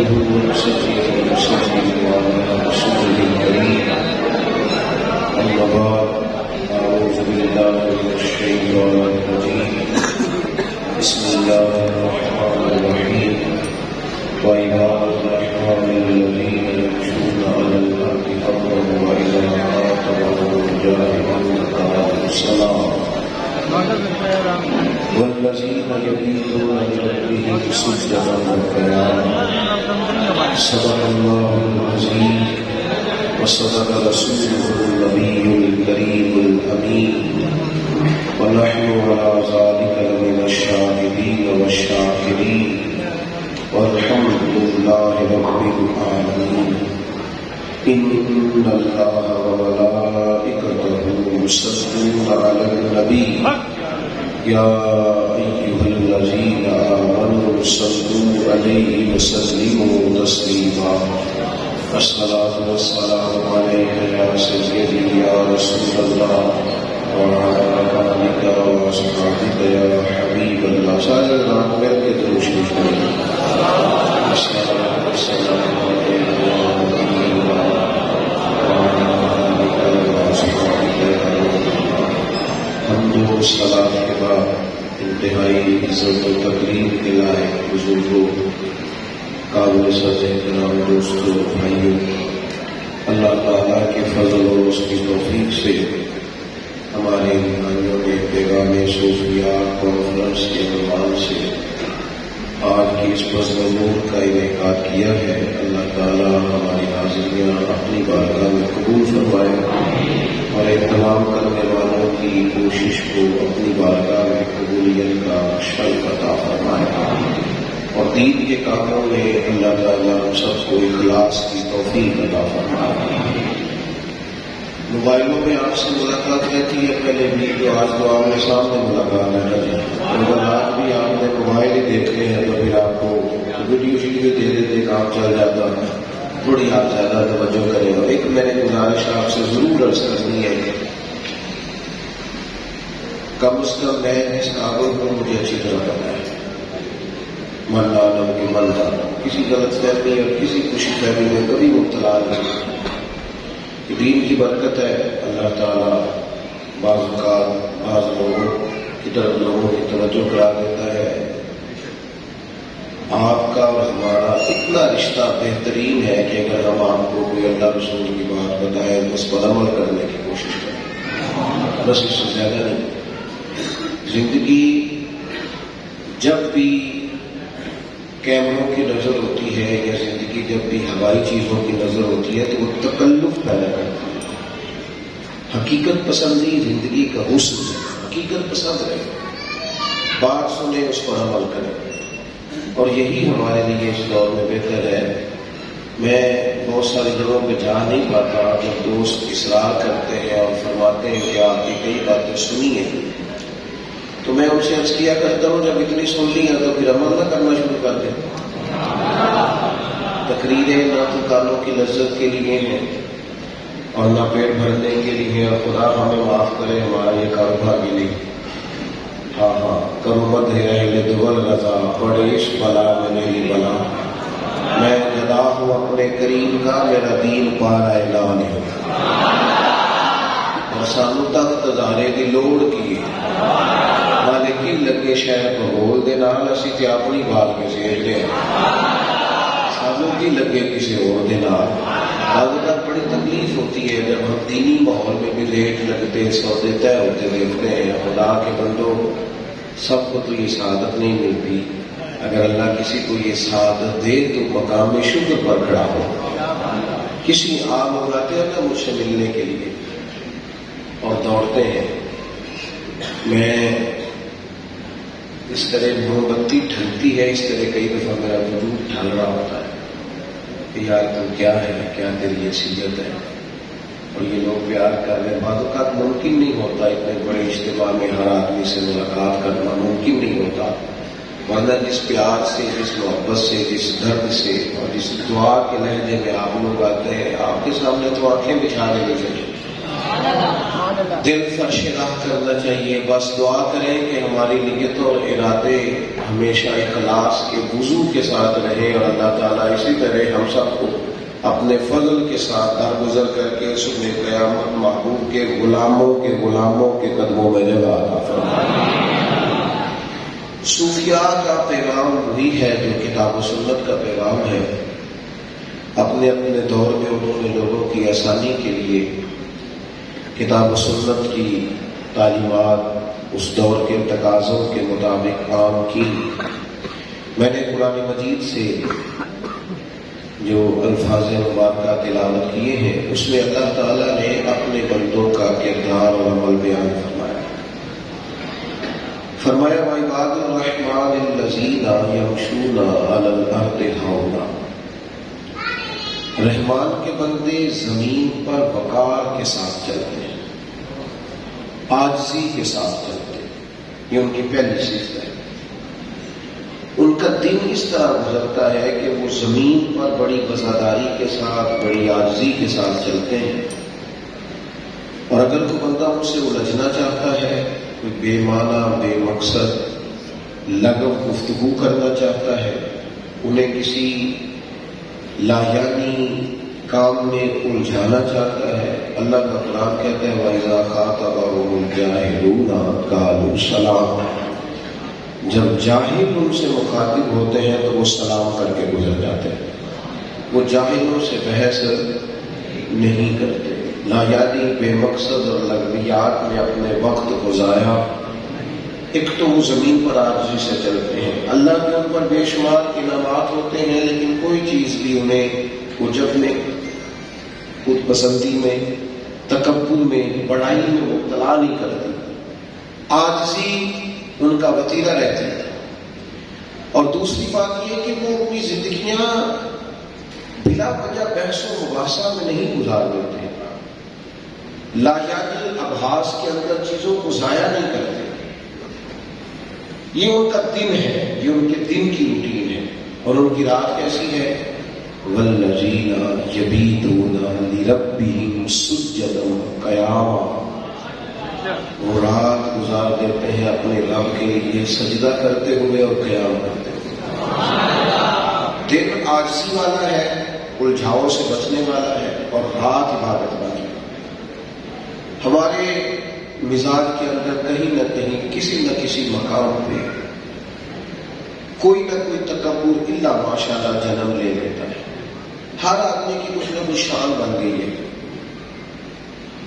نحمده ونصلي ونسلم على رسوله الكريم أما بعد أعوذ بالله من الشيطان الرجيم بسم الله الرحمن الرحيم وعباد الرحمن الذين يمشون على الأرض هونا وإذا خاطبهم الجاهلون قالوا سلاما والذين يبيتون لربهم سجدا وقياما صدق الله العظيم وصدق رسوله النبي الكريم الأمين ونحن على ذلك لمن الشاهدين والشاكرين والحمد لله رب العالمين إن الله وملائكته يصلون على النبي يا أيها الذين آمنوا صلوا عليه وسلموا تسليما الصلاة والسلام عليك يا سيدي يا رسول الله وعلى آلك وأصحابك يا حبيب الله سائر نام کر کے درود شریف پڑھیں الصلاة والسلام عليك يا نبي الله وعلى آلك وأصحابك يا حبيب الله حمد و صلاة کے بعد انتہائی عزت و تکریم کے لائق بزرگوں قابل سطح احترام دوستوں بھائیوں اللہ تعالیٰ کے فضل اور اس کی توفیق سے ہمارے بھائیوں نے پیغام صوفیہ کانفرنس کے عنوان سے آج کی اس بزم نور کا انعقاد کیا ہے اللہ تعالیٰ ہماری حاضریاں اپنی بارگاہ میں قبول فرمائے اور اہتمام کرنے والوں کی کوشش کو اپنی بارگاہ میں قبولیت کا شرف عطا فرمائے اور دین کے کاموں میں اللہ تعالیٰ ہم سب کو اخلاص کی توفیق عطا فرمائے۔ موبائلوں میں آپ سے ملاقات رہتی ہے پہلے بھی جو آج تو آمنے سامنے ملاقات ہے اگر آج بھی آپ نے موبائل ہی دیکھتے ہیں تو پھر آپ کو ویڈیو دے دیتے کام چل جاتا ہے تھوڑی آپ زیادہ توجہ کریں اور ایک میں نے گزارش آپ سے ضرور عرض کرنی ہے کم از کم میں اس کاغذ کو مجھے اچھی طرح پتا ہے من عالم کی من کسی غلط فہمی اور کسی خوشی فہمی میں کبھی مبتلا نہیں دین کی برکت ہے اللہ تعالیٰ بعض اوقات بعض لوگوں کی طرف لوگوں کی توجہ کرا دیتا ہے آپ کا اور ہمارا اتنا رشتہ بہترین ہے کہ اگر ہم آپ کو کوئی اللہ رسول کی بات بتائیں تو اس پر عمل کرنے کی کوشش کریں بس اس سے زیادہ نہیں۔ زندگی جب بھی کیمروں کی نظر ہوتی ہے یا زندگی جب بھی ہوائی چیزوں کی نظر ہوتی ہے تو وہ تکلف پیدا کرتی ہے۔ حقیقت پسندی زندگی کا حسن ہے، حقیقت پسند رہے بات سنیں اس پر عمل کریں اور یہی ہمارے لیے اس دور میں بہتر ہے۔ میں بہت ساری جگہوں پہ جا نہیں پاتا جب دوست اصرار کرتے ہیں اور فرماتے ہیں کہ آپ کی کئی باتیں سنی ہیں تو میں ان سے عرض کیا کرتا ہوں جب اتنی سن لی ہیں تو پھر عمل نہ کرنا شروع کر دیں۔ تقریریں نہ تو کانوں کی لذت کے لیے ہیں اور نہ پیٹ بھرنے کے لیے اور خدا ہمیں معاف کرے ہمارا یہ کاروبار بھی نہیں۔ ہاں کرو مد ہے اہل دول رضا پڑے اس بلا میں میری بلا میں جدا ہوں اپنے کریم کا میرا دین پارا اعلان ہے اور سانو تک تزارے کی لوڑ کی مالک کی لگے شہر کو بول دے نال اسی تے اپنی بات کے سیج دے سانو کی لگے کسی اور دے نال آج تک بڑی تکلیف ہوتی ہے جب ہم دینی ماحول میں بھی ریٹ لگتے سودے طے ہوتے دیکھتے ہیں خدا کے بندوں سب کو تو یہ سعادت نہیں ملتی اگر اللہ کسی کو یہ سعادت دے تو مقام شکر پر کھڑا ہو کسی آگ اگاتے ہیں نا مجھ سے ملنے کے لیے اور دوڑتے ہیں میں اس طرح موم بتی ڈھلتی ہے اس طرح کئی دفعہ میرا وجود ڈھل رہا ہوتا ہے کہ یار تم کیا ہے کیا تیری حیثیت ہے اور یہ لوگ پیار کر رہے ہیں بعض اوقات ممکن نہیں ہوتا اتنے بڑے اجتماع میں ہر آدمی سے ملاقات کرنا ممکن نہیں ہوتا ورنہ جس پیار سے جس محبت سے جس درد سے اور جس دعا کے لہجے میں آپ لوگ آتے ہیں آپ کے سامنے تو آنکھیں بچھا دینی چاہیے دل فرش راہ کرنا چاہیے. بس دعا کریں کہ ہماری نیت اور ارادے ہمیشہ اخلاص کے وضو کے ساتھ رہے اور اللہ تعالیٰ اسی طرح ہم سب کو اپنے فضل کے ساتھ درگزر کر کے صبح قیامت محبوب کے غلاموں کے قدموں میں جگہ عطا فرمائے. صوفیاء کا پیغام وہی ہے جو کتاب و سنت کا پیغام ہے. اپنے اپنے دور میں انہوں نے لوگوں کی آسانی کے لیے کتاب و سنت کی تعلیمات اس دور کے تقاضوں کے مطابق عام کی. میں نے قرآن مجید سے جو الفاظ مبارکہ تلاوت کیے ہیں اس میں اللہ تعالیٰ نے اپنے بندوں کا کردار اور عمل بیان فرمایا وَعِبَادُ الرَّحْمَٰنِ الَّذِينَ يَمْشُونَ عَلَى الْأَرْضِ هَوْنًا. رحمان کے بندے زمین پر وقار کے ساتھ چلتے ہیں، عاجزی کے ساتھ چلتے ہیں. یہ ان کی پہلی صفت ہے. ان کا دن اس طرح گزرتا ہے کہ وہ زمین پر بڑی وفاداری کے ساتھ، بڑی عاجزی کے ساتھ چلتے ہیں. اور اگر کوئی بندہ ان سے الجھنا چاہتا ہے، کوئی بے معنی بے مقصد لغو گفتگو کرنا چاہتا ہے، انہیں کسی لایانی کام میں الجھانا چاہتا ہے، اللہ کا قرآن کہتا ہے وَإِذَا خَاطَبَهُمُ الْجَاهِلُونَ قَالُوا سَلَامًا. جب جاہل ان سے مخاطب ہوتے ہیں تو وہ سلام کر کے گزر جاتے ہیں. وہ جاہلوں سے بحث نہیں کرتے، لایانی بے مقصد اور لغویات میں اپنے وقت کو ضائع. ایک تو وہ زمین پر عاجزی سے چلتے ہیں، اللہ کے ان پر بے شمار انعامات ہوتے ہیں لیکن کوئی چیز بھی انہیں عجب میں، خود پسندی میں، تکبر میں، بڑائی میں مبتلا نہیں کرتی. عاجزی ان کا وتیرہ رہتا ہے. اور دوسری بات یہ کہ وہ اپنی زندگیاں بلا وجہ بحث و مباحثہ میں نہیں گزار دیتے، لایانی ابحاث کے اندر چیزوں کو ضائع نہیں کرتے. یہ ان کا دن ہے، یہ ان کے دن کی روٹین ہے. اور ان کی رات کیسی ہے؟ وَالَّذِينَ يَبِيتُونَ لِرَبِّهِمْ سُجَّدًا وَقِيَامًا. وہ رات گزار دیتے ہیں اپنے رب کے لیے سجدہ کرتے ہوئے اور قیام کرتے ہوئے. دن عاجزی والا ہے، الجھاؤ سے بچنے والا ہے، اور رات عبادت والی. ہمارے مزاج کے اندر کہیں نہ کہیں کسی نہ کسی مقام پہ کوئی نہ کوئی تکبر الا ماشاءاللہ جنم لے لیتا ہے. ہر آدمی کی کچھ نہ کچھ شان بن گئی ہے.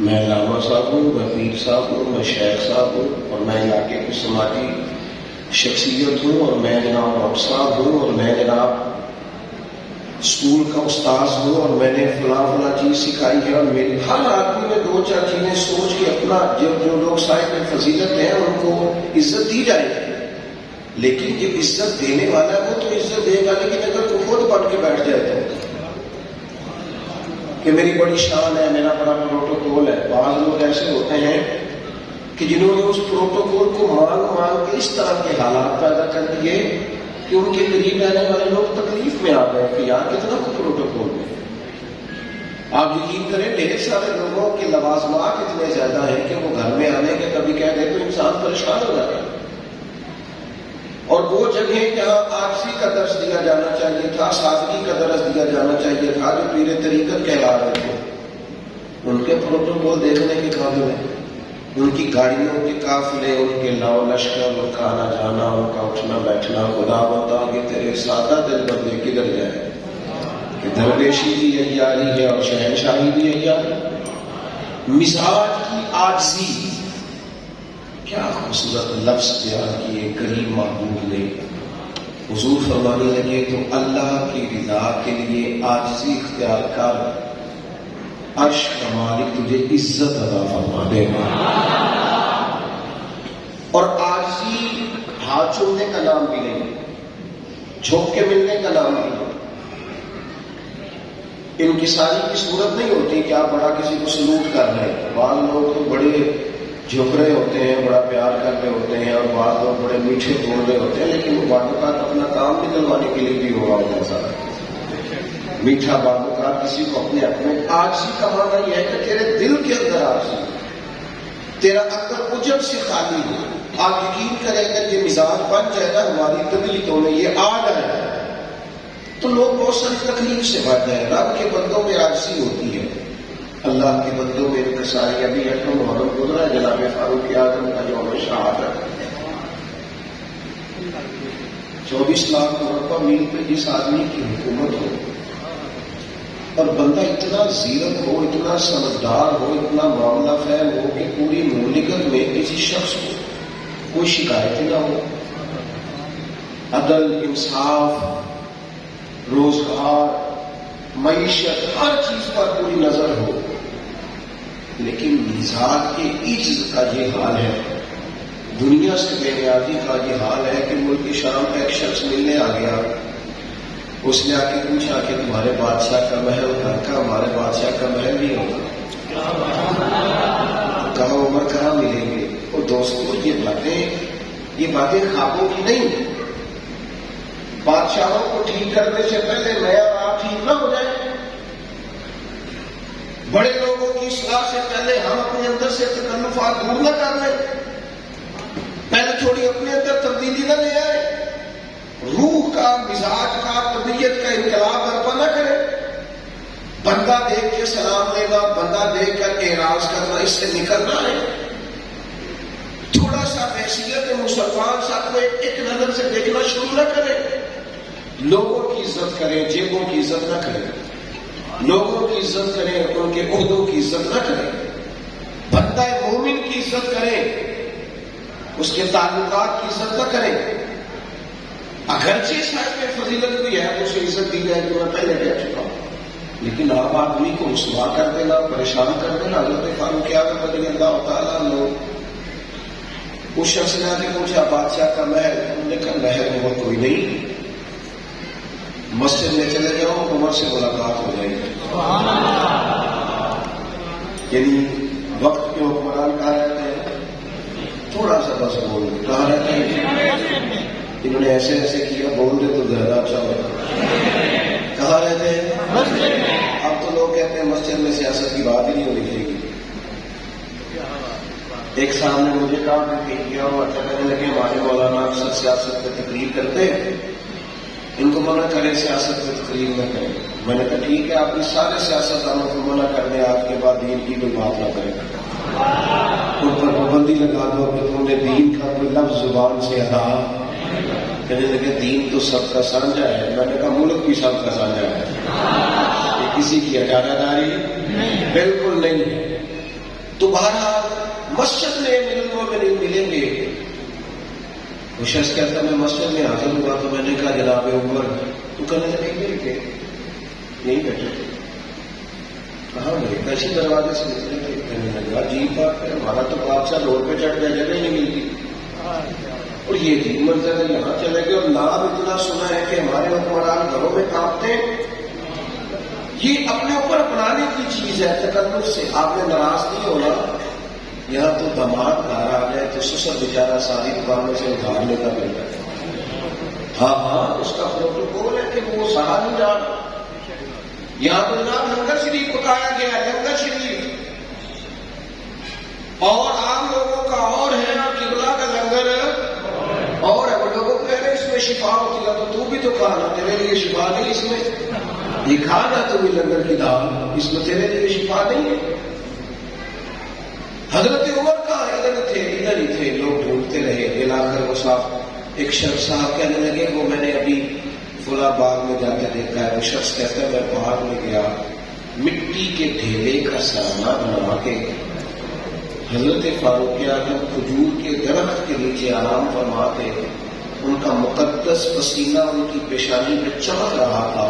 میں علامہ صاحب ہوں، میں پیر صاحب ہوں، میں شیخ صاحب ہوں، اور میں علاقے کی سماجی شخصیت ہوں، اور میں جناب ڈاکٹر صاحب ہوں، اور میں جناب اسکول کا استاذ ہوں، اور میں نے فلاں چیز سکھائی ہے. اور میری ہر آدمی میں دو چار چیزیں سوچ کے اپنا جو لوگ صاحب فضیلت ہیں ان کو عزت دی جائے گی. لیکن جب عزت دینے والا ہے وہ تو عزت دے گا، لیکن اگر وہ خود پڑھ کے بیٹھ جائے تو کہ میری بڑی شان ہے، میرا بڑا پروٹوکول ہے. بعض لوگ ایسے ہوتے ہیں کہ جنہوں نے اس پروٹوکول کو مان کے اس طرح کے حالات پیدا کر دیے کہ ان کے قریب رہنے والے لوگ تکلیف میں آ گئے کہ یار کتنا کوئی پروٹوکول ہے. آپ یقین کریں ڈھیر سارے لوگوں کے لوازمات اتنے زیادہ ہیں کہ وہ گھر میں آنے کے کبھی کہہ دے تو انسان پریشان ہو جاتا ہے. اور وہ جگہ جہاں عاجزی کا درس دیا جانا چاہیے تھا، سادگی کا درس دیا جانا چاہیے تھا، جو پیر طریقت کہلا رہے تھے، ان کے پروٹوکول دیکھنے کے قابل ہیں. ان کی گاڑیوں کے قافلے، ان کے لاؤ لشکر، ان کا آنا جانا، ان کا اٹھنا بیٹھنا. خدا بتا کہ تیرے سادہ دل بندے کدھر جائے کہ درویشی بھی عیاری ہے اور شہنشاہی بھی عیاری. مزاج کی عاجزی، کیا خوبصورت لفظ بیان کیے کریم محبوب نے. حضور فرمانے لگے تو اللہ کی رضا کے لیے عاجزی اختیار کر، عرش کا مالک تجھے عزت عطا فرما دے گا. اور عاجزی ہاتھ چھوڑنے کا نام بھی نہیں، جھوک کے ملنے کا نام بھی نہیں. انکساری کی صورت نہیں ہوتی کہ آپ بڑا کسی کو سلوٹ کر رہے ہیں. بعض لوگ تو بڑے جھک رہے ہوتے ہیں، بڑا پیار کر رہے ہوتے ہیں، اور بعض لوگ بڑے میٹھے بول رہے ہوتے ہیں، لیکن وہ بعد اوقات اپنا کام نکلوانے کے لیے بھی ہوا ہوتا ہے. میٹھا باغوکار کسی کو اپنے حق میں. عاجزی کا معنی یہ ہے کہ تیرے دل کے اندر عاجزی، تیرا اندر عجب سے خالی ہو. آپ یقین کریں اگر یہ مزاج بن جائے نا ہماری طبیعتوں میں، یہ آ جائے تو لوگ بہت ساری تکلیف سے بچ جائیں. رب کے بندوں میں عاجزی ہوتی ہے، اللہ کے بندوں میں انکساری. ابھی اٹھو محرم گزرا ہے، جناب فاروق اعظم کا جو ہمیں شہادت 24 لاکھ مربع میل پہ جس آدمی کی حکومت ہو اور بندہ اتنا زیرک ہو، اتنا سمجھدار ہو، اتنا معاملہ فہم ہو کہ پوری مملکت میں کسی شخص کو کوئی شکایت نہ ہو، عدل، انصاف، روزگار، معیشت، ہر چیز پر پوری نظر ہو. لیکن مزاج کے عجز کا یہ حال ہے، دنیا سے بے نیازی کا یہ حال ہے کہ ملک شام کا ایک شخص ملنے آ گیا. اس نے آ کے پوچھا کہ تمہارے بادشاہ کا محل گھر کا ہمارے بادشاہ کا محل نہیں ہوگا. کہا عمر کہاں ملیں گے؟ اور دوستوں یہ باتیں خوابوں کی نہیں. بادشاہوں کو ٹھیک کرنے سے پہلے میں اور آپ ٹھیک نہ ہو جائیں، بڑے لوگوں کی اصلاح سے پہلے ہم اپنے اندر سے تکلفات دور نہ کر لیں، پہلے تھوڑی اپنے اندر تبدیلی نہ لے آئے، روح کا، مزاج کا، طبیعت کا انقلاب برپا نہ کرے. بندہ دیکھ کے سلام لینا، بندہ دیکھ کر اعراض کرنا، اس سے نکلنا ہے. تھوڑا سا حیثیت مسلمان صاحب کو ایک نظر سے دیکھنا شروع نہ کرے. لوگوں کی عزت کریں، جیبوں کی عزت نہ کریں. لوگوں کی عزت کریں، ان کے عہدوں کی عزت نہ کریں. بندہ مومن کی عزت کریں، اس کے تعلقات کی عزت نہ کریں. اگرچہ صاحب میں فضیلت بھی ہے، اسے عزت دی جائے تو میں پہلے کہہ چکا ہوں، لیکن آپ آدمی کو رسوا کر دینا، پریشان کر دینا. حضرت فاروق اعظم رضی اللہ تعالیٰ عنہ اس شخص نے آ کے پوچھا بادشاہ کا محل؟ انہوں نے کہا محل وہ کوئی نہیں، مسجد میں چلے جاؤ، عمر سے ملاقات ہو جائے گی. یعنی وقت کے حکمران کہاں رہتے ہیں؟ تھوڑا سا بس بول کہاں رہتے ہیں؟ انہوں نے ایسے ایسے کیا، بول دے تو زیادہ اچھا ہوگا. کہاں رہتے ہیں؟ اب تو لوگ کہتے ہیں مسجد میں سیاست کی بات ہی نہیں ہونی چاہیے. ایک صاحب نے مجھے کہا کہ کیا ہوا، اچھا کہنے لگے ہمارے مولانا اکثر سیاست پہ تقریر کرتے ہیں، ان کو منع کریں سیاست پہ تقریر نہ کریں. میں نے کہا ٹھیک ہے، آپ اس سارے سیاستدانوں کو منع کر دیں، آج کے بعد دین کی کوئی بات نہ کریں. ان پر پابندی لگا دو کہ تم نے دین کا کوئی لفظ زبان سے ادا. کہنے لگے دین تو سب کا سانجا ہے. میں نے کہا ملک بھی سب کا سانجا ہے، یہ کسی کی اجارہ داری بالکل نہیں ہے. تو بہرحال مسجد میں ملیں گے. وہ شخص کہتا میں مسجد میں حاضر ہوا تو میں نے کہا جناب عمر، تو کہنے لگے یہی بیٹھے تھے. کہاں گئے؟ کیسے دروازے سے نکلے تھے؟ کہنے لگا عجیب بات ہے، ہمارا تو بادشاہ روڈ پہ چڑھ گیا، جگہ نہیں ملتی، اور یہ عجیب منظر ہے، یہاں چلے گئے. اور نام اتنا سنا ہے کہ ہمارے حکمران گھروں میں کانپتے ہیں. یہ اپنے اوپر اپنانے کی چیز ہے تکلف سے. آپ نے ناراض نہیں ہونا. یہاں تو دماد گھر آ جائے تو سسر بیچارہ ساری دکانوں سے ادھار لیتا ملتا ہے. ہاں اس کا پروٹوکول ہے کہ وہ سہا نہیں جا رہا. یہاں تو جناب لنگر شریف پکایا گیا، لنگر شریف، اور عام لوگوں کا اور ہے، قبلہ کا لنگر اور ہے. وہ لوگوں کو کہہ رہے اس میں شفا ہوتی ہے، تو بھی تو کھانا، تیرے لیے شفا نہیں اس میں. یہ کھانا تو بھی لنگر کی دال، اس میں تیرے لیے شفا نہیں ہے. حضرت عمر کہاں؟ ادھر ہی تھے. لوگ ڈھونڈتے رہے، ملا کر وہ صاحب ایک شخص صاحب کہنے لگے وہ میں نے ابھی فلاں باغ میں جا کے دیکھا ہے. وہ شخص کہتا ہے میں باغ میں گیا، مٹی کے ڈھیلے کا سرما بنا کے حضرت فاروق اعظم کھجور کے درخت کے نیچے آرام فرماتے. ان کا مقدس پسینہ ان کی پیشانی پہ چمک رہا تھا.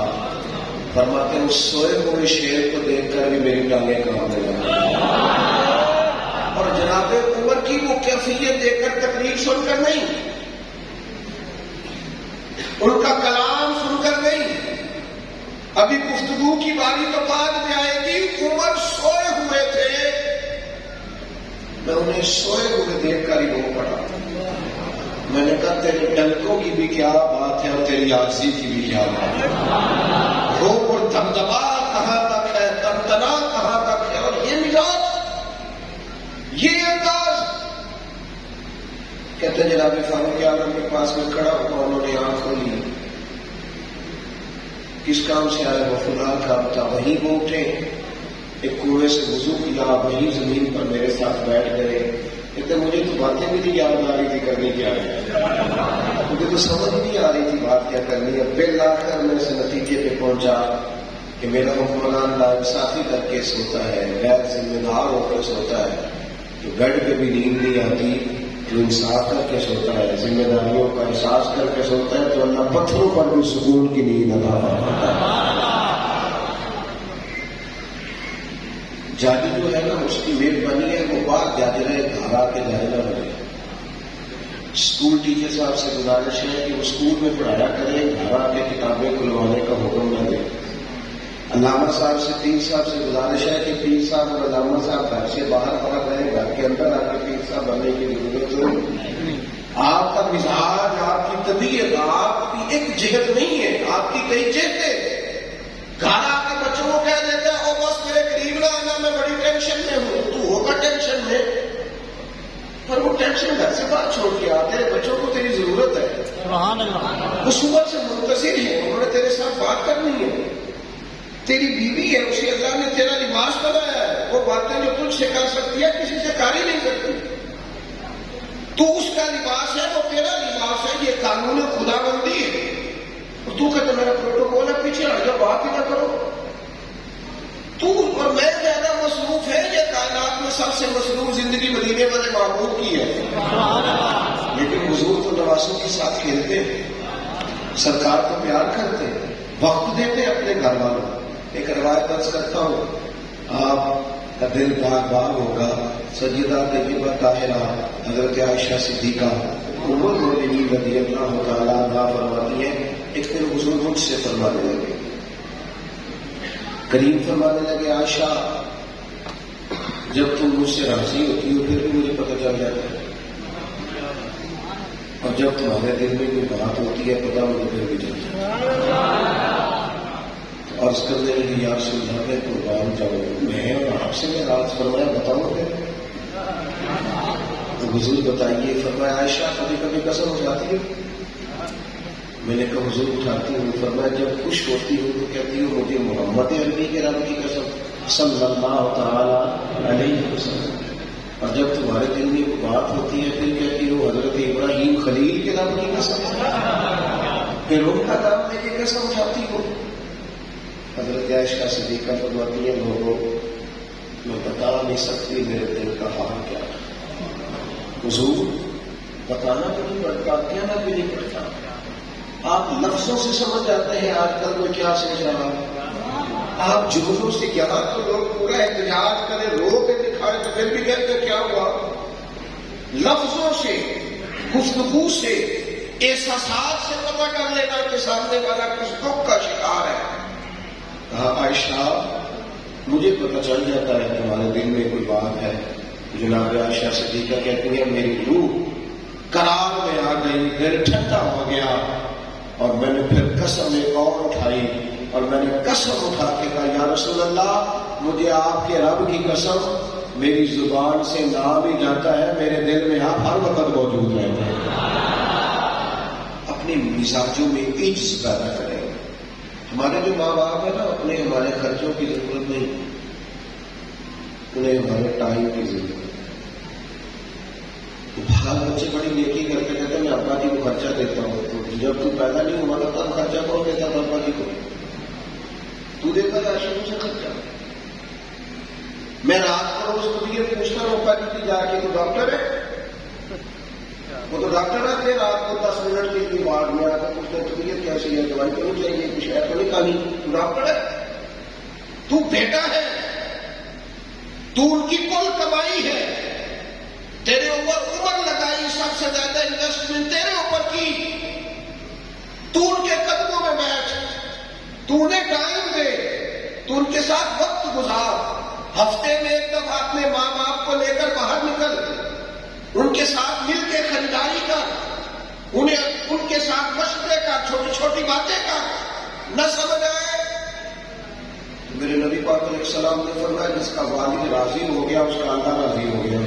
فرماتے اس سوئے ہوئے شیر کو دیکھ کر بھی میری ٹانگیں کانپنے لگی. اور جناب عمر کی وہ کیفیت دیکھ کر تقریر سن کر نہیں، ان کا کلام سن کر نہیں. ابھی گفتگو کی باری تو بعد میں آئے گی. عمر سوئے ہوئے تھے، میں انہیں سوئے ہوئے دیکھ کر ہی رو پڑا. میں نے کہا تیرے ڈنکوں کی بھی کیا بات ہے اور تیری عاجزی کی بھی کیا بات ہے. رو اور دم دبدبا کہاں تک ہے، تنتنا کہاں تک ہے، اور یہ مزاج، یہ انداز. کہتے ہیں جناب فاروق اعظم کے پاس میں کھڑا ہوا، انہوں نے آنکھ کھولی. کس کام سے آئے؟ وہ فلاں کام تھا. وہیں وہ اٹھے، ایک کنویں سے وضو کیا، وہیں زمین پر میرے ساتھ بیٹھ گئے. کہتے مجھے تو باتیں بھی نہیں یاد آ رہی تھی کرنی کیا ہے، مجھے تو سمجھ نہیں آ رہی تھی بات کیا کرنی ہے. بالآخر میں اس نتیجے پہ پہنچا کہ میرا حکمران ناانصافی کر کے سوتا ہے، غیر ذمہ دار ہو کر سوتا ہے، تو بیڈ پہ بھی نیند نہیں آتی، جو انصاف کر کے سوتا ہے، ذمہ داریوں کا احساس کر کے سوتا ہے، تو اللہ پتھروں پر بھی سکون کی نیند عطا فرماتا ہے. جاجی جو ہے نا، اس کی مہربانی ہے، وہ باہر جاتے رہے، گھر آ کے جائے نہ بنے. اسکول ٹیچر صاحب سے گزارش ہے کہ وہ اسکول میں پڑھایا کریں، گھر آ کے کتابیں کھلوانے کا حکم نہ دیں. علامہ صاحب سے، پیر صاحب سے گزارش ہے کہ پیر صاحب اور علامہ صاحب گھر سے باہر پڑھ رہے ہیں، گھر کے اندر آ کے پیر صاحب بننے کی ضرورت ہو. آپ کا مزاج، آپ کی طبیعت، آپ کی ایک جہت نہیں ہے، آپ کی کئی جہتیں. گھر آ کے بچوں کو کہہ دیتا ہے او بس میرے قریب نہ آنا، میں بڑی ٹینشن میں ہوں. تو ہوگا ٹینشن میں، پر وہ ٹینشن گھر سے باہر چھوڑ کے آ. تیرے بچوں کو تیری ضرورت ہے، سبحان اللہ. وہ صبح سے منتظر ہیں، انہوں نے تیرے ساتھ بات کرنی ہے. تیری بیوی ہے، اسے اللہ نے تیرا لباس بنایا ہے، وہ باتیں جو تجھ سے کر سکتی ہے کسی سے کر ہی نہیں سکتی. تو اس کا لباس ہے، وہ تیرا لباس ہے. یہ قانون خدا بندی ہے. اور تو کہتے میرا پروٹوکول ہے، پیچھے ہٹ جاؤ، بات ہی نہ کرو. تو اور میں زیادہ مصروف ہے، یہ کائنات میں سب سے مصروف زندگی مدینے والے معبود کی ہے. لیکن حضور تو نوازوں کے ساتھ کھیلتے ہیں، سرکار کو پیار کرتے ہیں، وقت دیتے ہیں اپنے گھر والوں. ایک روایت عرض کرتا ہوں، آپ کا دل باغ باغ ہوگا. سیدہ طیبہ طاہرہ حضرت عائشہ صدیقہ ام المؤمنین رضی اللہ تعالیٰ عنہا فرماتی ہیں، ایک دن حضور مجھ سے فرمانے لگے، کریم فرمانے لگے، عائشہ جب تم مجھ سے راضی ہوتی ہو پھر بھی مجھے پتہ چل جاتا ہے، اور جب تمہارے دل میں کوئی بات ہوتی ہے پتہ مجھے پھر بھی چلتا ہے. اور اس کرنے لگی یا رسول اللہ میں قربان جاؤ، میں اور آپ سے میں راز فرمایا بتاؤں گے؟ تو حضور بتائیے. فرمایا عائشہ کبھی کبھی قسم اٹھاتی ہو؟ میں نے کہا حضور اٹھاتی ہوں. فرمایا جب خوش ہوتی ہوں تو کہتی ہوں مجھے محمد عربی کے رب کی قسم صلی اللہ تعالی علیہ وسلم. اور جب تمہارے دل میں کوئی بات ہوتی ہے پھر کہتی ہو حضرت ابراہیم خلیل کے رب کی قسم. پھر ان کا نام لے کے قسم اٹھاتی ہو. حضرت عائشہ صدیقہ فرماتی ہے لوگوں میں بتا نہیں سکتی میرے دل کا حال کیا ہے. حضور بتانا بھی نہیں پڑتا، کہنا بھی نہیں پڑتا، آپ لفظوں سے سمجھ جاتے ہیں آج کل میں کیا سمجھ رہا ہوں. آپ جملوں سے کیا تو لوگ پورا احتجاج کریں، رو کے دکھائے تو پھر بھی کہتے کیا ہوا. لفظوں سے، گفتگو سے، احساسات سے پتہ کر لینا کہ سامنے والا کس دکھ کا شکار ہے. کہا عائشہ مجھے پتہ چل جاتا ہے تمہارے دل میں کوئی بات ہے. جناب عائشہ صدیقہ کہتی ہے میری روح قرار میں آ گئی، دل ٹھنڈا ہو گیا، اور میں نے پھر قسم ایک اور اٹھائی، اور میں نے قسم اٹھا کے کہا یا رسول اللہ مجھے آپ کے رب کی قسم میری زبان سے نام ہی جاتا ہے، میرے دل میں آپ ہر وقت موجود رہتے ہیں. اپنے مزاجوں میں عجز پیدا کریں. ہمارے جو ماں باپ ہیں نا، انہیں ہمارے خرچوں کی ضرورت نہیں، انہیں ہمارے ٹائم کی ضرورت ہے. بال بچے بڑی نیکی کر کے کہتے ہیں میں ابا جی کو خرچہ دیتا ہوں. تو جب تو پیدا نہیں ہوا تھا تب خرچہ کون دیتا تھا ابا جی کو؟ تو دیتا تھا شروع سے خرچہ. میں رات کو روز تو یہ پوچھتا ہوں ابا جی کی جا کے تو ڈاکٹر ہے، وہ تو ڈاکٹر رہتے رات کو 10 منٹ کے لیے وارڈ میں آ کر پوچھتے طبیعت کیسی ہے، دوائی تو نہیں چاہیے، کچھ ہے تو نہیں کہانی. تو ڈاکٹر ہے، تو بیٹا ہے، تو ان کی کل کمائی ہے، تیرے اوپر عمر لگائی، سب سے زیادہ انویسٹمنٹ تیرے اوپر کی. تو ان کے قدموں میں بیٹھ، تو انہیں ٹائم دے، تو ان کے ساتھ وقت گزار. ہفتے میں ایک دفعہ اپنے ماں باپ کو لے کر باہر نکل، ان کے ساتھ مل کے خریداری کر، انہیں ان کے ساتھ مشورے کر، چھوٹی چھوٹی باتیں کر. نہ سمجھ آئے السلام نے فرمایا جس کا والد راضی ہو گیا اس کا اللہ راضی ہو گیا،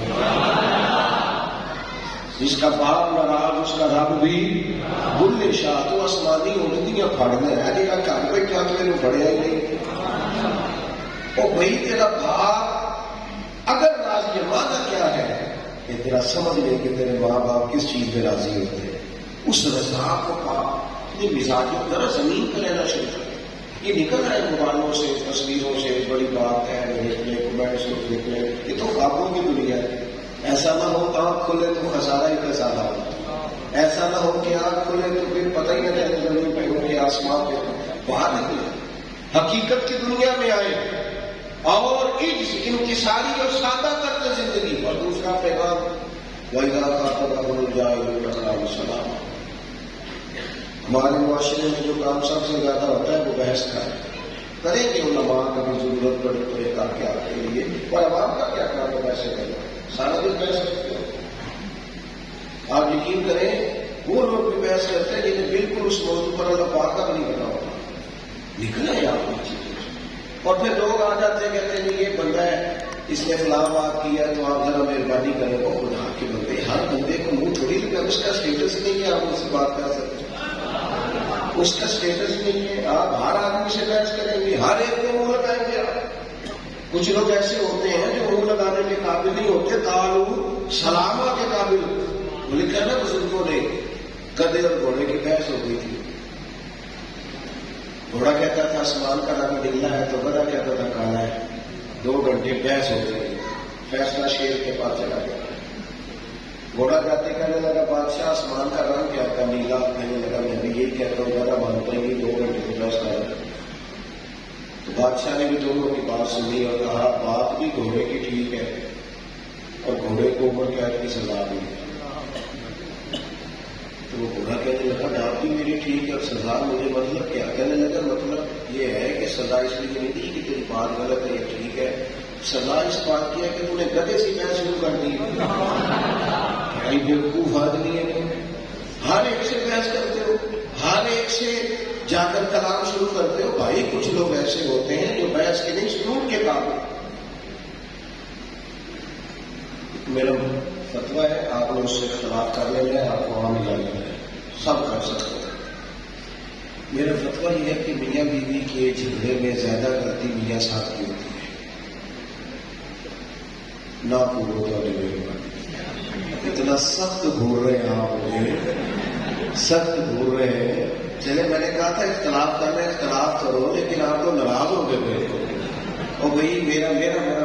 جس کا باپ ناراض اس کا رب بھی بلے شاہ تو آسمانی اڑدیاں پھڑنا ہے جی گھر بیٹھا تو میرے پڑھیا ہی نہیں۔ وہ بھائی تیرا باپ اگر راضی مانا کیا ہے کہ تیرا سمجھ لے کہ تیرے ماں باپ کس چیز پہ راضی ہوتے ہیں، اس رضا کو پا اپنے مزاج کو ذرا زمین پہ رہنا شروع کر۔ یہ نکل رہا ہے موبائلوں سے تصویروں سے بڑی بات ہے نکلے کمنٹ سے نکلے، یہ تو خوابوں کی دنیا ہے۔ ایسا نہ ہو کہ آنکھ کھلے تو خسارہ ہی خسارہ ہو، ایسا نہ ہو کہ آنکھ کھلے تو پھر پتہ ہی نہ چلے زمین پہ ہو کے آسمان پہ باہر نکلے، حقیقت کی دنیا میں آئے اور انکساری اور سادہ کرتے زندگی۔ اور دوسرا پیغام وَإِذَا خَاطَبَهُمُ الْجَاهِلُونَ قَالُوا سَلَامًا۔ ہمارے معاشرے میں جو کام سب سے زیادہ ہوتا ہے وہ بحث کا ہے، کریں گے علماء کبھی ضرورت پڑے تو ایک کے آپ کے لیے، اور عوام کا کیا کام ہے پیسے کرنا، سارا دن بحث کرتے ہو۔ آپ یقین کریں وہ لوگ بھی بحث کرتے ہیں جنہیں بالکل اس موضوع پر اللہ پاک کا بھی نہیں پتا ہوتا، نکلے آپ کی چیزیں، اور پھر لوگ آ جاتے ہیں کہتے ہیں یہ بندہ ہے اس نے فلاں بات کیا تو آپ ذرا مہربانی کریں، وہ خدا کے بندے، ہر بندے کو منہ تھوڑی لگا، اس کا اسٹیٹس نہیں ہے آپ اس سے بات کر سکتے، اس کا اسٹیٹس نہیں ہے، آپ ہر آدمی سے بحث کریں گے، ہر ایک کو منہ لگائیں گے آپ۔ کچھ لوگ ایسے ہوتے ہیں جو منہ لگانے کے قابل نہیں ہوتے، قالوا سلاما کے قابل، وہ لکھا نا بزرگوں نے، گدھے اور گھوڑے کی بحث ہو گئی تھی، گھوڑا کہتا تھا آسمان کا رنگ نیلا ہے تو گدھا کہتا تھا کالا ہے، 2 گھنٹے بحث ہو گئی، فیصلہ شیر کے پاس چلا گیا۔ گھوڑا جاتے کہنے لگا بادشاہ آسمان کا رنگ کیا تھا؟ نیلا۔ کہنے لگا میں بھی یہی کہتا ہوں، گدھا مانتا ہی 2 گھنٹے کی بحث کر رہا۔ تو بادشاہ نے بھی دونوں کی بات سنی اور کہا بات بھی گھوڑے کی ٹھیک ہے اور گھوڑے کو عمر قید کی سزا دی۔ تو وہ گھوڑا کہنے لگا بات بھی میری ٹھیک ہے اور سزا مجھے مطلب کیا؟ کہنے لگا مطلب یہ ہے کہ سزا اس لیے نہیں دی کہ تیری بات غلط ہے یا ٹھیک ہے، سزا اس بات کی ہے کہ تم نے گدھے سے بحث شروع کر دی۔ بیوقوف آدمی ہے، ہر ایک سے بحث کرتے ہو، ہر ایک سے جا کر کلام شروع کرتے ہو۔ بھائی کچھ لوگ ایسے ہوتے ہیں جو بحث کے نہیں سلوک کے قابل۔ میرا فتویٰ ہے آپ نے اس سے اختلاف کر لیں، آپ کو عام جانے ہے، سب کر سکتے ہیں۔ میرا فتویٰ یہ ہے کہ میاں بیوی کے جھگڑے میں زیادہ غلطی میاں صاحب کی ہوتی ہے، نہ پورو تو اتنا سخت بول رہے ہیں آپ مجھے، سخت بول رہے ہیں۔ چلے میں نے کہا تھا اختلاف کرنا ہے، اختلاف کرو، لیکن آپ تو ناراض ہو گئے میرے کو۔ اور وہی میرا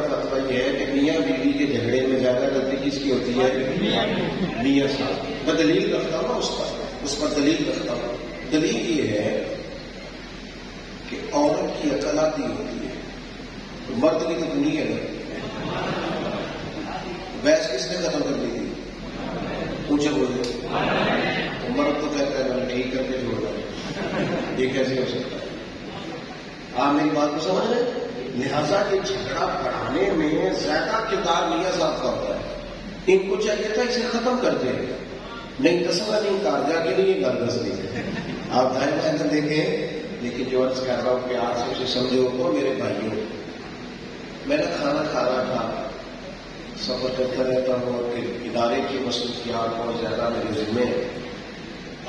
فتویٰ یہ ہے کہ میاں بیوی کے جھگڑے میں زیادہ غلطی کس کی ہوتی ہے؟ میاں صاحب۔ میں دلیل رکھتا ہوں اس پر دلیل رکھتا ہوں۔ دلیل یہ ہے کہ عورت کی عقل آتی ہوتی ہے، تو مرد کی تو دنیا ہے۔ بحث کس نے ختم کر دی تھی؟ پوچھے بولے مرد تو کہتا ہے میں ٹھیک کر کے چھوڑ رہا ہوں، یہ کیسے ہو سکتا ہے؟ آپ میری بات کو سمجھ رہے ہیں؟ لہذا کہ جھگڑا بڑھانے میں زیادہ کردار میاں صاحب کا ہوتا ہے۔ ان کو چاہیے تھا اسے ختم کر دیں، نہیں دسنا نہیں کارجا کے لیے گل دس نہیں، آپ دائیں بائیں نہ دیکھیں۔ لیکن جو عرض کر رہا ہوں کہ آپ سے اسے سمجھو کو میرے بھائیوں، میں نے کھانا کھا رہا تھا، سفر کرتا رہتا ہوں اور ادارے کی مصروفیات بہت زیادہ میرے ذمے ہیں۔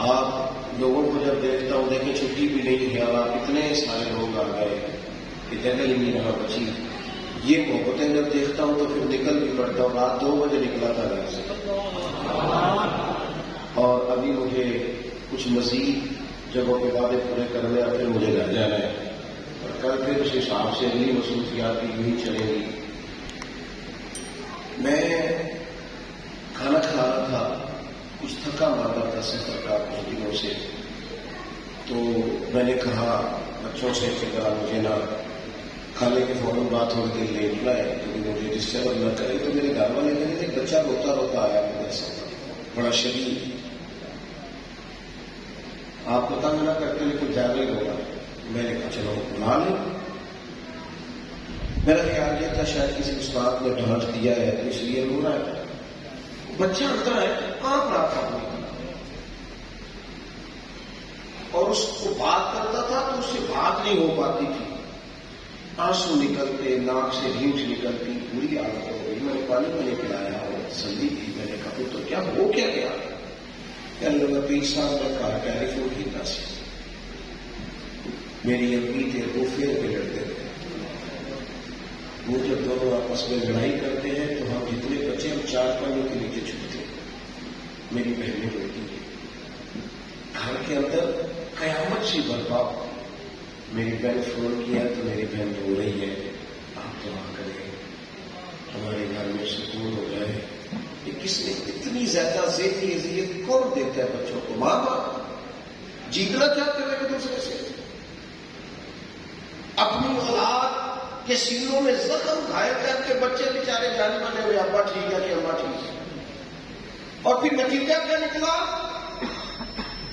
آپ لوگوں کو جب دیکھتا ہوں، دیکھیں چھٹی بھی نہیں ہے اور آپ اتنے سارے لوگ آ گئے کہ جگہ ہی نہیں رہا بچی، یہ محبتیں جب دیکھتا ہوں تو پھر نکل بھی پڑتا ہوں۔ رات 2 بجے نکلا تھا گھر سے، اور ابھی مجھے کچھ مزید جگہوں کے وعدے پورے کرنے اور پھر مجھے گھر جانا ہے، اور کل پھر اس حساب سے اگلی مصروفیات بھی یوں ہی چلے گی۔ میں کھانا کھا رہا تھا، کچھ تھکا مارا تھا سفر کا کچھ دنوں سے، تو میں نے کہا بچوں سے کہ مجھے نہ کھانے کے فوراً بات ہو کے لیٹنا ہے کیونکہ مجھے ڈسٹرب نہ کرے۔ تو میرے گھر والے کہتے تھے بچہ روتا روتا آیا میرے ساتھ، بڑا شدید، آپ کو تنگ نہ کرتے لیکن زیادہ ہی ہوگا۔ میں نے کہا چلو بنا لیں۔ میرا خیال یہ تھا شاید کسی استاد نے ڈانٹ دیا ہے تو اس لیے رو رہا ہے، بچہ اندر ہے کہاں پر آپ کا، اور اس کو بات کرتا تھا تو اس سے بات نہیں ہو پاتی تھی۔ آنسو نکلتے، ناک سے ڈھینچ نکلتی، بری عادت ہو گئی. میں نے پانی نہیں پلایا اور تسلی کی. میں نے کہا تو کیا ہو کیا گیا؟ کہنے لگا 3 سال میں کار ٹیلیفون کیتا سی. میری امی تھے وہ پھر بگڑتے تھے. وہ جب دونوں آپس میں لڑائی کرتے ہیں تو ہم جتنے بچے ہم 4 پانوں کے نیچے چھپتے ہیں. میری بہنیں روتی ہیں. گھر کے اندر قیامت سی برپا. میری بہن فون کیا تو میری بہن رو رہی ہے. آپ دعا کریں ہمارے گھر میں سکون ہو جائے. یہ کس نے اتنی زیادہ ذہنی اذیت کون دیتا ہے بچوں کو؟ ماں باپ جیتنا چاہتے ہیں ایک دوسرے سے. اپنی اولاد کے سینوں میں زخم گھائل کر کے بچے بیچارے جان بنے ہوئے ابا ٹھیک ہے کہ اماں ٹھیک ہے. اور پھر نتیجہ کیا نکلا؟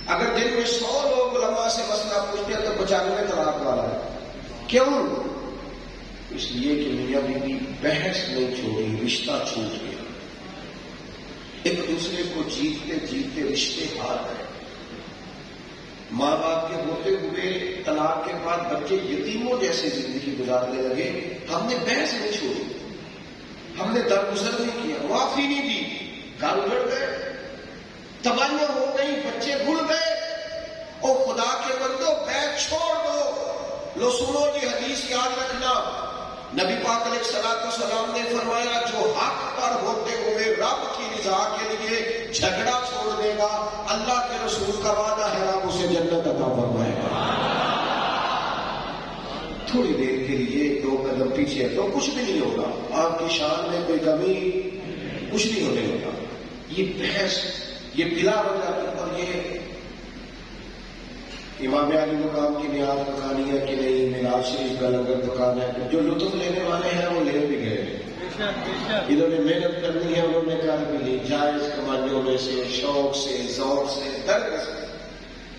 اگر دن میں 100 لوگ علماء سے مسئلہ پوچھتے ہیں تو 95 طلاق والا ہے. کیوں؟ اس لیے کہ میاں بیوی بحث نہیں چھوڑی، رشتہ چھوٹ گیا. ایک دوسرے کو جیتتے جیتتے رشتے ہار گئے. ماں باپ کے ہوتے ہوئے طلاق کے بعد بچے یتیموں جیسے زندگی گزارنے لگے. ہم نے بحث نہیں چھوڑی، ہم نے درگزر نہیں کیا، معافی نہیں دی. گھر اجڑ گئے، تباہیاں ہو گئی، بچے بھول گئے. اور خدا کے بندو بیٹھ چھوڑ دو. لو سنو جی حدیث یاد رکھنا. نبی پاک علیہ الصلوۃ والسلام نے فرمایا جو حق پر ہوتے ہوئے رب کی رضا کے لیے جھگڑا چھوڑ دے گا، اللہ کے رسول کا وعدہ ہے رب اسے جنت عطا فرمائے گا. تھوڑی دیر کے لیے 2 قدم پیچھے تو کچھ بھی نہیں ہوگا. آپ کی شان میں کوئی کمی کچھ نہیں ہونے ہوگا. یہ بحث، یہ بلا وجہ اور یہ امام علی مقام کی نیاز پکانی ہے کہ نہیں، میلاد شریف کا لنگر پکانا ہے. جو لطف لینے والے ہیں وہ لے بھی گئے. انہوں نے محنت کرنی ہے، انہوں نے کر بھی لی. جائز کمائیوں میں سے، شوق سے، ذوق سے، درد سے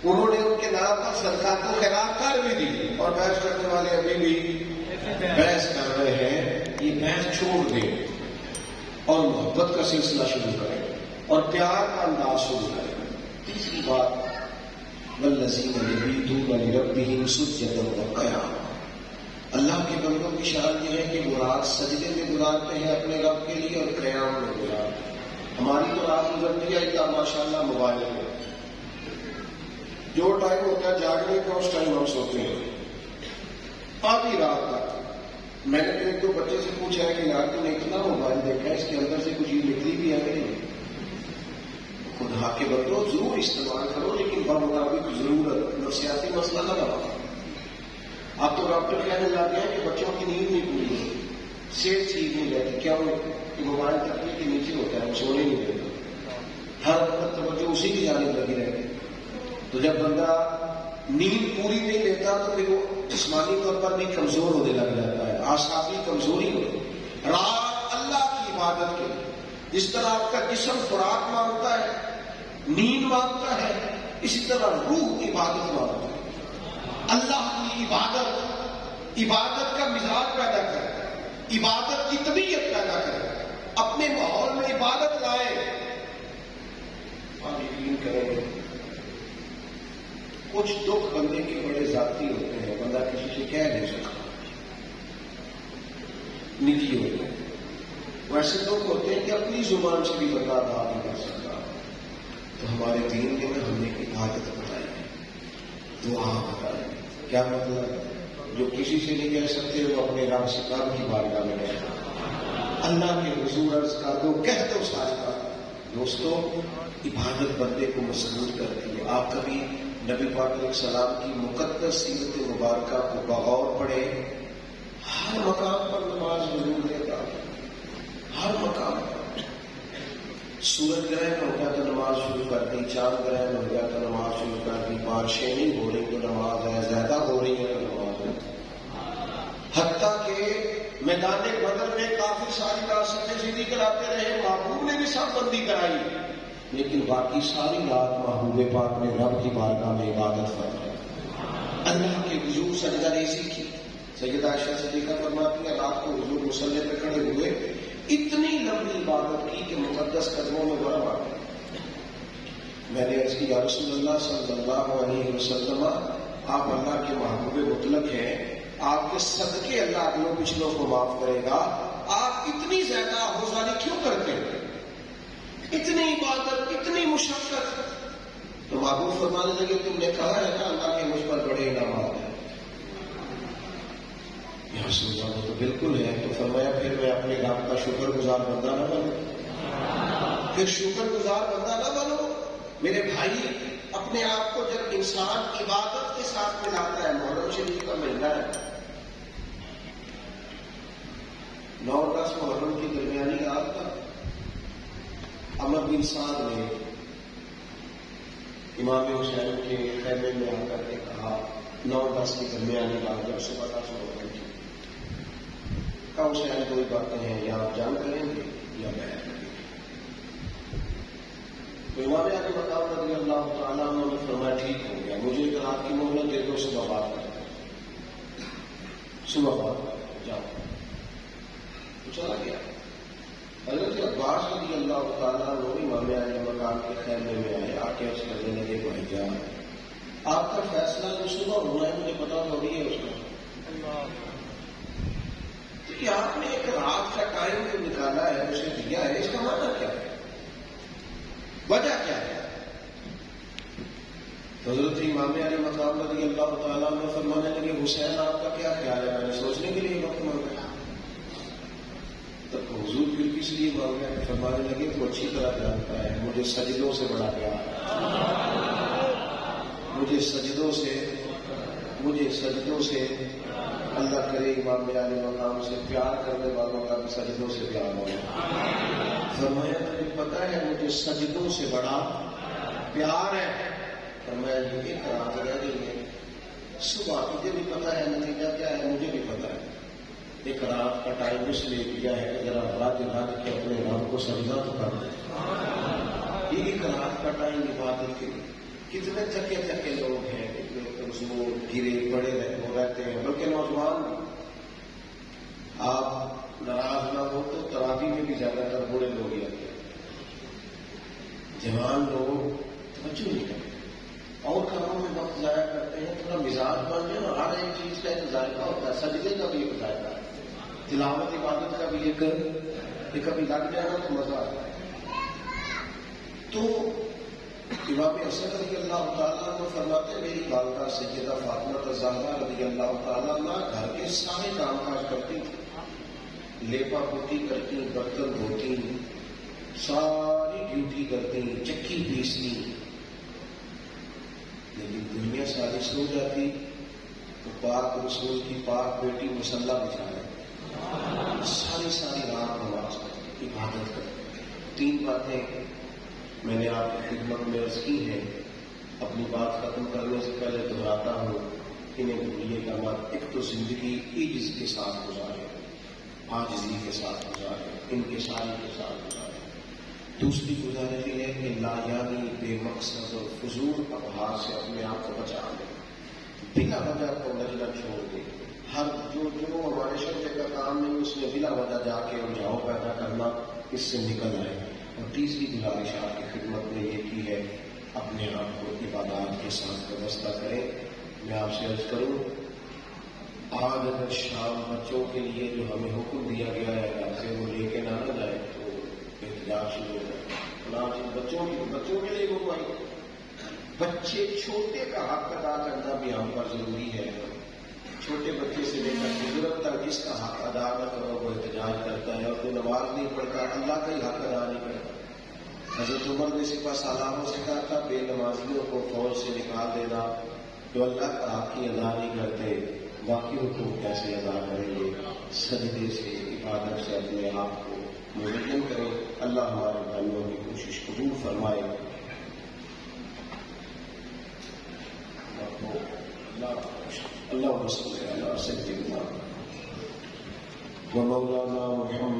انہوں نے ان کے نام پر صدقات و خیرات کر بھی دی. اور بحث کرنے والے ابھی بھی بحث کر رہے ہیں. یہ بحث چھوڑ دیں اور محبت کا سلسلہ شروع کریں اور پیار کا انداز شروع کریں. تیسری بات، والذین یبیتون لربہم سجدا وقیاما. اللہ کے بندوں کی شان یہ ہے کہ وہ رات سجدے میں گزارتے ہیں اپنے رب کے لیے اور قیام میں گزارتے ہیں. ہماری تو رات گزرتی ہے اتنا ماشاءاللہ موبائل میں. جو ٹائم ہوتا ہے جاگنے کا اس ٹائم ہم سوتے ہیں آدھی رات تک. میں نے 1-2 بچے سے پوچھا ہے کہ یار تم نے اتنا موبائل دیکھا ہے، اس کے اندر سے کچھ چیز نکلی بھی ہے کہ نہیں؟ خدا کے بندو ضرور استعمال کرو لیکن بمطابق ضرورت. نفسیاتی مسئلہ نہ بناؤ. آپ تو ڈاکٹر کہنے لگے ہیں کہ بچوں کی نیند نہیں پوری ہوتی، صحت ٹھیک نہیں رہتی. کیا کہ موبائل تکنے کے نیچے ہوتا ہے، وہ سونے نہیں دیتا. ہر وقت توجہ اسی کی جانب لگی رہتی. تو جب بندہ نیند پوری نہیں لیتا تو پھر وہ جسمانی طور پر بھی کمزور ہونے لگ جاتا ہے، اعصابی کمزوری ہوتی. رات اللہ کی عبادت کے لیے جس طرح آپ کا جسم خوراک مانگتا ہے، نیند مانگتا ہے، اسی طرح روح عبادت مانگتا ہے. اللہ کی عبادت، عبادت کا مزاج پیدا کرے، عبادت کی طبیعت پیدا کرے. اپنے ماحول میں عبادت لائے. آپ یقین کریں کچھ دکھ بندے کے بڑے ذاتی ہوتے ہیں، بندہ کسی سے کہہ نہیں سکتا، نجی ہوتے ہیں. ویسے دکھ ہوتے ہیں کہ اپنی زبان سے بھی بندہ بات نہیں کر سکتا. تو ہمارے دین نے ہم نے عبادت بتائی ہے، دعا بتائی. کیا مطلب؟ جو کسی سے نہیں کہہ سکتے وہ اپنے رب سے کام کی بارگاہ میں کہنا. اللہ کے حضور عرض کر دو، کہہ دو ساتھ کا. دوستو عبادت بندے کو مسرور کرتی ہے. آپ کبھی نبی پاک علیہ السلام کی مقدس سیرت مبارکہ کو بغور پڑھے. ہر مقام پر نماز ضرور دیتا، ہر مقام پر. سورج گرہن ہو گیا تو نماز شروع کر دی، چاند گرہن ہو گیا تو نماز شروع کر دی، بارشیں نہیں ہو رہی تو نماز ہے، زیادہ ہو رہی ہے تو نماز ہے. حتیٰ کہ میدان بدر میں کافی ساری رات سجدے سیدھی کراتے رہے، محبوب نے بھی سب بندی کرائی، لیکن باقی ساری رات محبوب پاک نے رب کی بارگاہ میں عبادت فرمائی. اللہ کے حضور سجدہ ریزی کی. سیدہ عائشہ صدیقہ فرماتی ہیں رات کو حضور مصلی پہ کھڑے ہوئے، اتنی لمبی عبادت کی کہ مقدس قدموں میں برم آ گئی. میں نے عرض کی یا رسول اللہ صلی اللہ علیہ وسلم، آپ اللہ کے محبوب مطلق ہیں، آپ کے صدقے اللہ اگلوں پچھلوں کو معاف کرے گا. آپ اتنی زیادہ ہوزاری کیوں کرتے ہیں؟ اتنی عبادت، اتنی مشقت. تو محبوب فرمانے لگے تم نے کہا ہے نا اللہ کے مجھ پر بڑے انعامات ہیں. یہاں سوچا وہ تو بالکل ہے. تو فرمایا پھر میں اپنے رب کا شکر گزار بندہ نہ بنوں؟ پھر شکر گزار بندہ نہ بنو میرے بھائی. اپنے آپ کو جب انسان عبادت کے ساتھ ملاتا ہے، محرم شریف کا مہینہ ہے، 9-10 محرم کی درمیانی رات تک عمر بن سعد نے امام حسین کے خیمے میں آ کر کے کہا 9-10 کی درمیانی رات جب صبح 10 محرم کی کا حسین کوئی باتیں ہیں یا آپ جان کریں گے یا میں. تو امام علی مقام رضی اللہ تعالیٰ عنہ نے فرمایا ٹھیک ہو گیا، مجھے ایک رات کی مہلت دے دو، صبح بات کریں. صبح بات جاؤ. تو چلا گیا. حضرت عباس رضی اللہ تعالیٰ عنہ امام علی مقام کے خیمے میں آئے. آ کے اس کرنے لگے بھائی جان آپ کا فیصلہ جو صبح ہونا ہے مجھے پتا تھوڑی ہے اس کا. کہ آپ نے ایک رات کا ٹائم جو نکالا ہے اسے دیا ہے، اس کا معنی کیا ہے؟ وجہ کیا ہے؟ حضرت امام علی مقام رضی اللہ تعالیٰ عنہ فرمانے لگے حسین آپ کا کیا خیال ہے؟ میں نے سوچنے کے لیے وقت مانگا. تب حضور پھر کس لیے مانگا ہے؟ فرمانے لگے تو اچھی طرح جانتا ہے مجھے سجدوں سے بڑا پیار ہے. مجھے سجدوں سے اللہ کرے امام علی مقام سے پیار کرنے والوں کا بھی سجدوں سے پیار ہوگا. فرمایا مجھے پتا ہے مجھے سجدوں سے بڑا پیار ہے. فرمایا یہ ایک رات رہ گئی ہے، صبح مجھے بھی پتا ہے نتیجہ کیا ہے، مجھے بھی پتا ہے. ایک رات کا ٹائم اس لیے دیا ہے کہ ذرا رات کے اپنے رب کو سجدہ تو کر دیں. یہ ایک رات کا ٹائم عبادت کے لیے. کتنے تھکے لوگ ہیں، کتنے کمزور گرے پڑے رہتے ہیں، بلکہ نوجوان آپ ناراض نہ ہو تو تراویح میں بھی زیادہ تر بوڑھے لوگ ہی آتے ہیں. جوان لوگ توجہ نہیں کرتے اور کاموں میں وقت ضائع کرتے ہیں. تھوڑا مزاج بن جائے اور ہر ایک چیز کا ایک ذائقہ ہوتا ہے. سجدے کا بھی ایک ذائقہ ہے، تلاوت عبادت کا بھی ایک کبھی لگ جائے نا تو مزہ آتا ہے. تو امام حسن رضی اللہ تعالیٰ عنہ فرماتے میری والدہ سیدہ فاطمہ الزہرا رضی اللہ تعالیٰ عنہ گھر کے سارے کام کاج کرتی تھی، لیپا پوتی کرتی، برتن دھوتی، ساری ڈیوٹی کرتی، چکی پیستی. لیکن دنیا ساری سو جاتی تو پاک رسول کی پاک بیٹی مصلی بچھا رہے ساری رات نماز کرتی، عبادت کرتی. 3 باتیں میں نے آپ کی خدمت میں عرض کی ہیں. اپنی بات ختم کرنے سے پہلے دہراتا ہوں، انہیں بھولیے گا مت. ایک تو زندگی عجز کے ساتھ گزارے، عاجزی کے ساتھ گزارے، انکساری کے ساتھ گزارے. دوسری گزارش یہ ہے کہ لایانی بے مقصد اور فضول ابحار سے اپنے آپ کو بچا لیں. بلا وجہ کو نہ چھوڑ دیں. ہر جو ہمارے شعبے کا کام نہیں اس میں بلا وجہ جا کے الجھاؤ پیدا کرنا، اس سے نکل آئے. اور تیسری گزارش آپ کی خدمت میں یہ کی ہے اپنے آپ کو عبادات کے ساتھ وابستہ کریں. میں آپ سے عرض کروں آج اگر شام بچوں کے لیے جو ہمیں حکم دیا گیا ہے گھر سے وہ لے کے نہ جائے تو احتجاج شروع ہو جائے. بچوں کے لیے حکم آئی. بچے چھوٹے کا حق ادا کرنا بھی ہم پر ضروری ہے. چھوٹے بچے سے لے کر بزرگ تک جس کا حق ادا نہ کرو وہ احتجاج کرتا ہے، اور جو نماز نہیں پڑھتا اللہ کا ہی حق ادا نہیں کرتا. حضرت عمر نے سپہ سالاروں سے کہا تھا بے نمازیوں کو فوج سے نکال دینا، جو اللہ کا حق کی ادا نہیں کرتے باقی حقوق کیسے ادا کریں گے. سجدے سے عبادت سے اپنے آپ کو مزین کریں. اللہ ہمارے بھائیوں کی کوشش قبول فرمائے. اللہ صلی علی سیدنا و مولانا محمد